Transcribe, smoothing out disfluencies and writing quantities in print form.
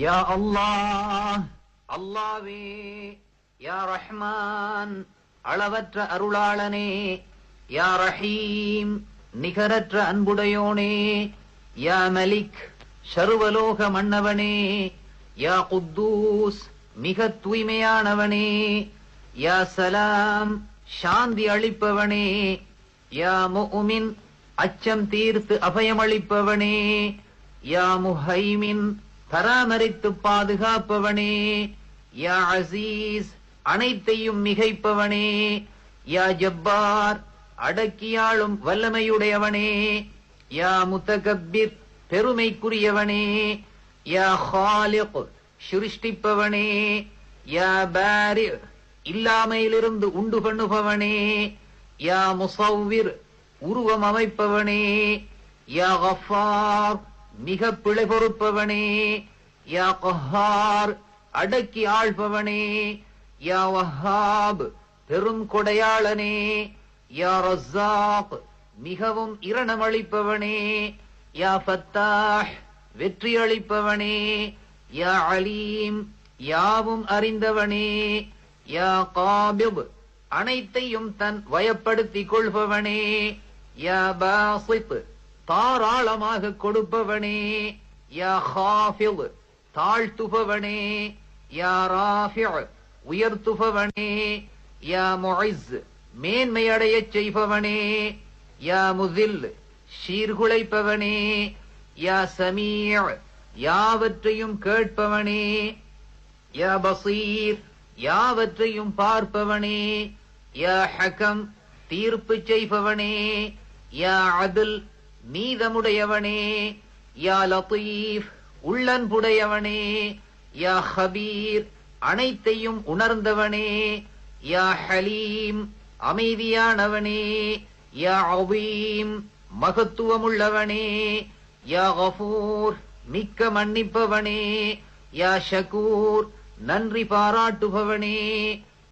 யா அல்லாஹ், அல்லாவே. யா ரஹ்மான், அளவற்ற அருளாளனே. யா ரஹீம், நிகரற்ற அன்புடையோனே. யா மலிக், சர்வலோக மன்னவனே. யா குத்தூஸ், மிக தூய்மையானவனே. யா சலாம், சாந்தி அளிப்பவனே. யா முஃமின், அச்சம் தீர்த்து அபயமளிப்பவனே. யா முஹைமின், பராமரித்து பாதுகாப்பவனே. யா அசீஸ், அனைத்தையும் மிகைப்பவனே. யா ஜப்பார், அடக்கியாளும் வல்லமையுடையவனே. யா முத்தகப்பிர், பெருமைக்குரியவனே. யா ஹாலிக், சிருஷ்டிப்பவனே. யா பாரி, இல்லாமையிலிருந்து உண்டு பண்ணுபவனே. யா முஸவ்விர், உருவம் அமைப்பவனே. யா கஃபார், மிக பிழை பொறுப்பவனே. யா கஹார், அடக்கி ஆள்பவனே. யா வஹாப், பெரும் கொடையாளனே. யா ரஸாக், மிகவும் இரணமளிப்பவனே. யா ஃபத்தாஹ், வெற்றி அளிப்பவனே. யா அலீம், யாவும் அறிந்தவனே. யா காபிப், அனைத்தையும் தன் வயப்படுத்திக் கொள்பவனே. யா பாசித், தாராளமாக கொடுப்பவனே. யா ஹாஃபில், தாழ்த்துபவனே. யா ராஃபி, உயர்த்துபவனே. யா முஇஸ், மேன்மையடையச் செய்பவனே. யா முஸில், சீர்குலைப்பவனே. யா சமீ', யாவற்றையும் கேட்பவனே. யா பசீர், யாவற்றையும் பார்ப்பவனே. யா ஹகம், தீர்ப்பு செய்பவனே. யா அத்ல், நீதமுடையவனே. யா லத்தீஃப், உள்ளன்புடையவனே. யா ஹபீர், அனைத்தையும் உணர்ந்தவனே. யா ஹலீம், அமைதியானவனே. யா அவீம், மகத்துவமுள்ளவனே. யா கஃபூர், மிக்க மன்னிப்பவனே. யா ஷகூர், நன்றி பாராட்டுபவனே.